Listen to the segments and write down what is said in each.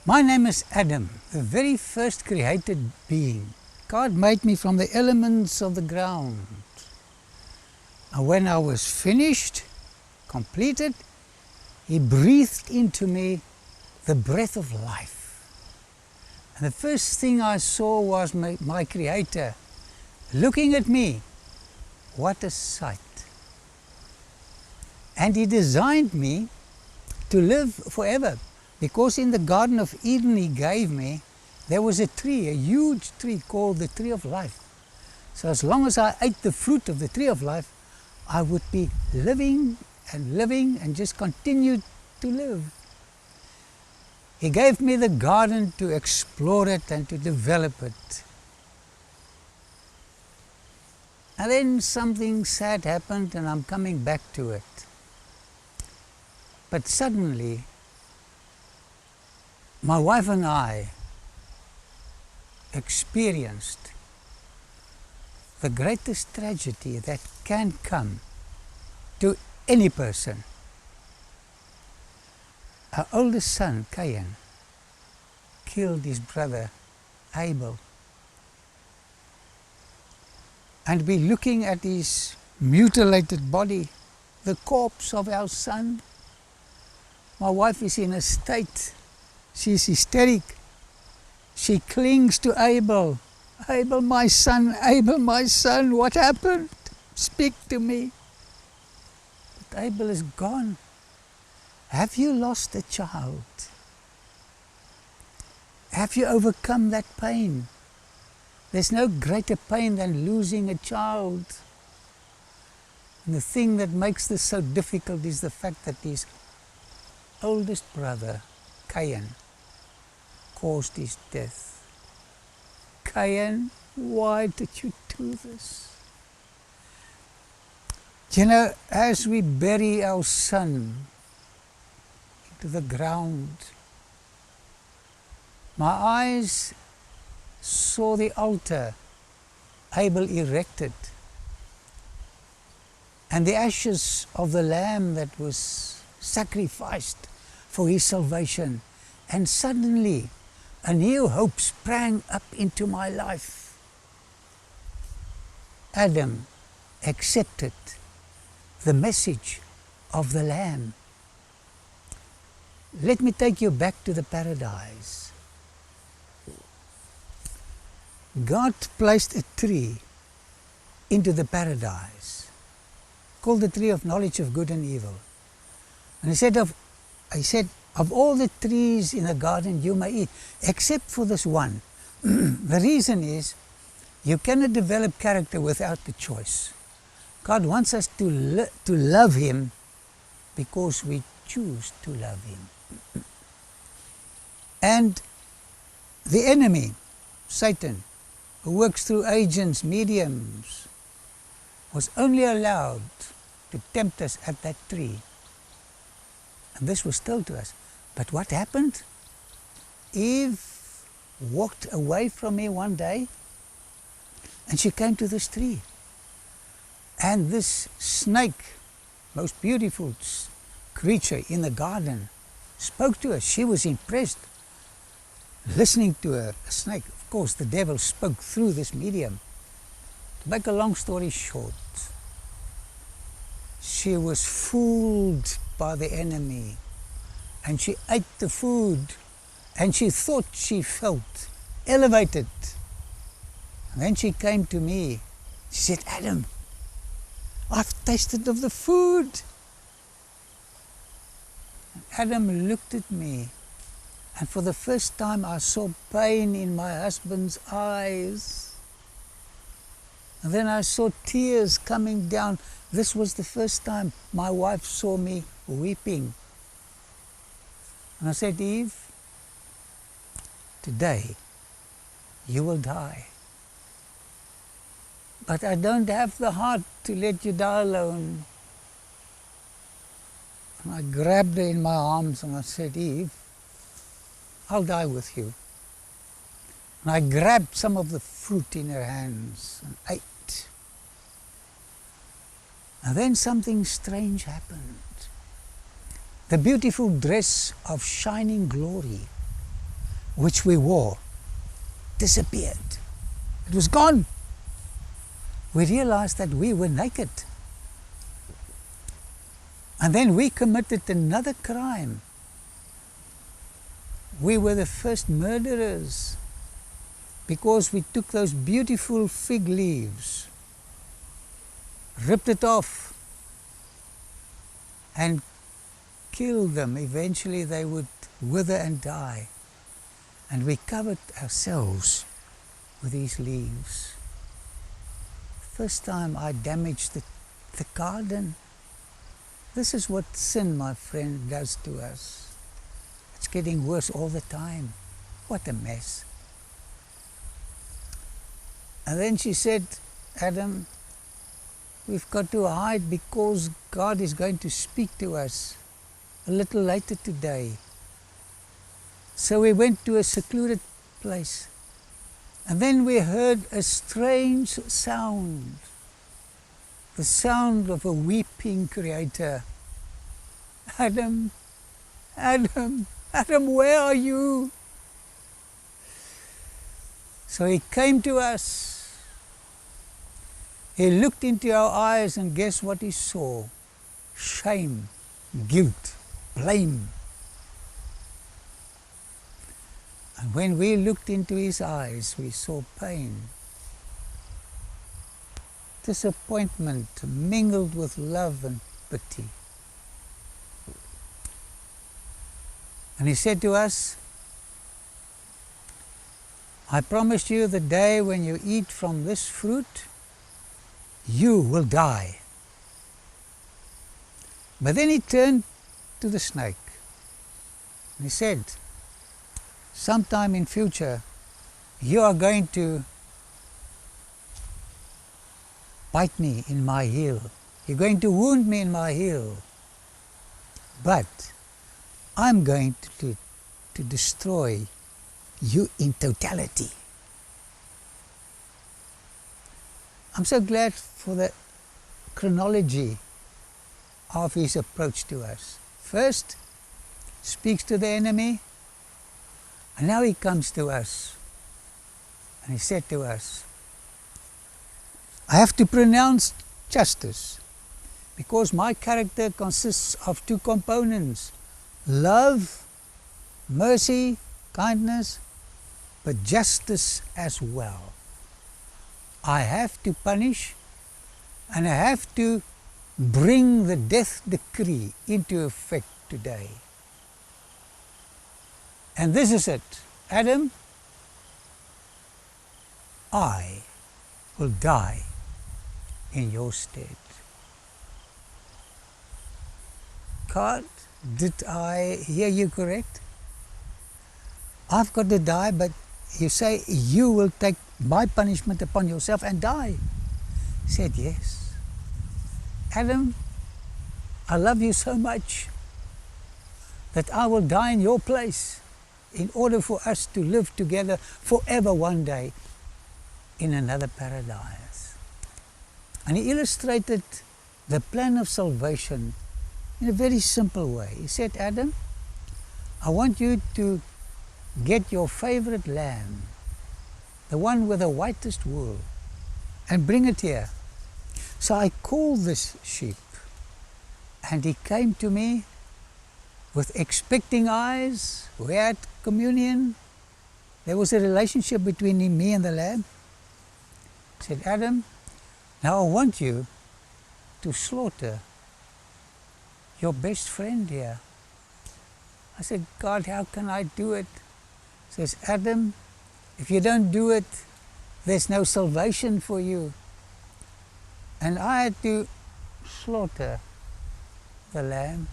My name is Adam, the very first created being. God made me from the elements of the ground. And when I was finished, completed, He breathed into me the breath of life. And the first thing I saw was my Creator looking at me. What a sight. And He designed me to live forever, because in the Garden of Eden He gave me, there was a tree, a huge tree called the tree of life. So as long as I ate the fruit of the tree of life, I would be living and just continue to live. He gave me the garden to explore it and to develop it. And then something sad happened, and I'm coming back to it. But suddenly, my wife and I experienced the greatest tragedy that can come to any person. Our oldest son, Cain, killed his brother Abel. And we're looking at his mutilated body, the corpse of our son. My wife is in a state, she's hysteric. She clings to Abel. Abel, my son, what happened? Speak to me. But Abel is gone. Have you lost a child? Have you overcome that pain? There's no greater pain than losing a child. And the thing that makes this so difficult is the fact that his oldest brother, Cain, caused his death. Cain, why did you do this? You know, as we bury our son into the ground, my eyes saw the altar Abel erected, and the ashes of the lamb that was sacrificed for his salvation. And suddenly a new hope sprang up into my life. Adam accepted the message of the lamb. Let me take you back to the paradise. God placed a tree into the paradise called the tree of knowledge of good and evil. And He said, of all the trees in the garden you may eat, except for this one. The reason is, you cannot develop character without the choice. God wants us to love Him because we choose to love Him. And the enemy, Satan, who works through agents, mediums, was only allowed to tempt us at that tree. And this was told to us. But what happened? Eve walked away from me one day, and she came to this tree. And this snake, most beautiful creature in the garden, spoke to her. She was impressed, listening to her, a snake. Of course, the devil spoke through this medium. To make a long story short, she was fooled by the enemy, and she ate the food, and she thought she felt elevated. And then she came to me. She said, Adam, I've tasted of the food. And Adam looked at me, and for the first time I saw pain in my husband's eyes. And then I saw tears coming down. This was the first time my wife saw me weeping. And I said, Eve, today you will die. But I don't have the heart to let you die alone. And I grabbed her in my arms and I said, Eve, I'll die with you. And I grabbed some of the fruit in her hands and ate. And then something strange happened. The beautiful dress of shining glory which we wore disappeared. It was gone. We realized that we were naked. And then we committed another crime. We were the first murderers because we took those beautiful fig leaves, ripped it off, and killed them. Eventually they would wither and die. And we covered ourselves with these leaves. First time I damaged the garden. This is what sin, my friend, does to us. It's getting worse all the time. What a mess. And then she said, Adam, we've got to hide because God is going to speak to us a little later today. So we went to a secluded place. And then we heard a strange sound. The sound of a weeping Creator. Adam, Adam, Adam, where are you? So he came to us. He looked into our eyes and guess what he saw? Shame, guilt, blame. And when we looked into his eyes, we saw pain, disappointment mingled with love and pity. And he said to us, I promise you the day when you eat from this fruit, you will die. But then he turned to the snake and he said, sometime in future, you are going to bite me in my heel. You're going to wound me in my heel. But I'm going to destroy you in totality. I'm so glad for the chronology of his approach to us. First, speaks to the enemy, and now he comes to us. And he said to us, I have to pronounce justice because my character consists of two components, love, mercy, kindness, but justice as well. I have to punish and I have to bring the death decree into effect today. And this is it. Adam, I will die in your stead. God, did I hear you correct? I've got to die, but you say you will take my punishment upon yourself and die. He said, yes. Adam, I love you so much that I will die in your place in order for us to live together forever one day in another paradise. And he illustrated the plan of salvation in a very simple way. He said, Adam, I want you to get your favorite lamb, the one with the whitest wool, and bring it here. So I called this sheep, and he came to me with expecting eyes. We had communion. There was a relationship between me and the lamb. He said, Adam, now I want you to slaughter your best friend here. I said, God, how can I do it? He says, Adam, if you don't do it, there's no salvation for you. And I had to slaughter the lamb.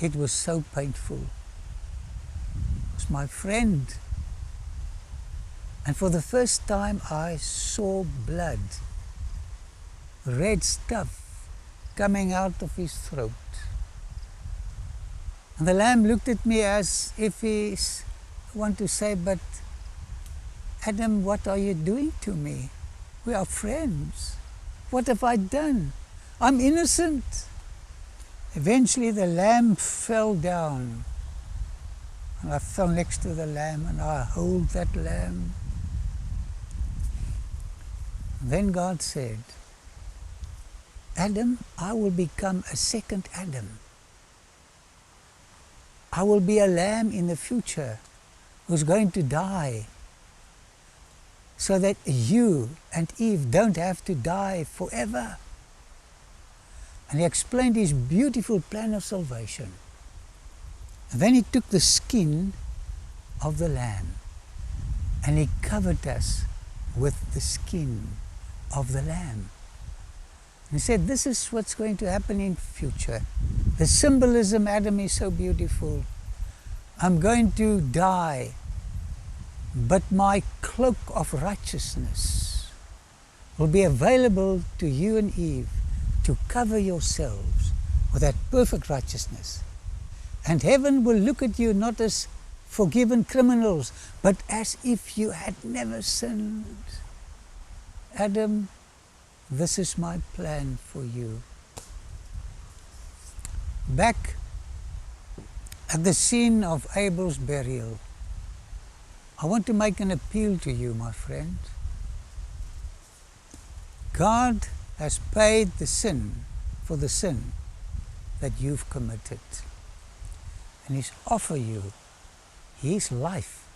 It was so painful. It was my friend. And for the first time I saw blood, red stuff coming out of his throat. And the lamb looked at me as if he wanted to say, but Adam, what are you doing to me? We are friends. What have I done? I'm innocent. Eventually the lamb fell down And I fell next to the lamb and I hold that lamb. Then God said, Adam, I will become a second Adam. I will be a lamb in the future who's going to die so that you and Eve don't have to die forever. And he explained his beautiful plan of salvation. And then he took the skin of the lamb and he covered us with the skin of the lamb. And he said, this is what's going to happen in future. The symbolism, Adam, is so beautiful. I'm going to die, but my cloak of righteousness will be available to you and Eve to cover yourselves with that perfect righteousness. And heaven will look at you not as forgiven criminals, but as if you had never sinned. Adam, this is my plan for you. Back at the scene of Abel's burial, I want to make an appeal to you, my friend. God has paid the sin for the sin that you've committed. And He's offered you His life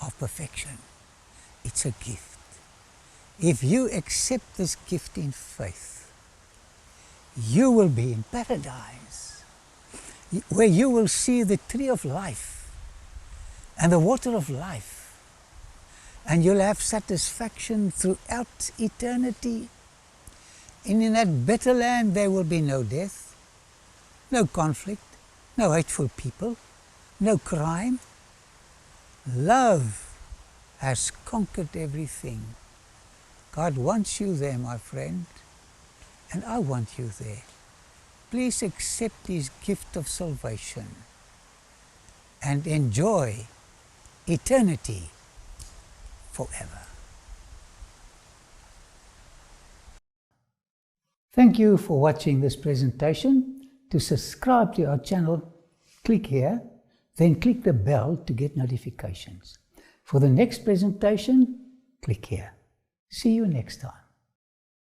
of perfection. It's a gift. If you accept this gift in faith, you will be in paradise, where you will see the tree of life and the water of life, and you'll have satisfaction throughout eternity. And in that better land there will be no death, no conflict, no hateful people, no crime. Love has conquered everything. God wants you there, my friend, and I want you there. Please accept His gift of salvation and enjoy eternity forever. Thank you for watching this presentation. To subscribe to our channel, click here, then click the bell to get notifications. For the next presentation, click here. See you next time.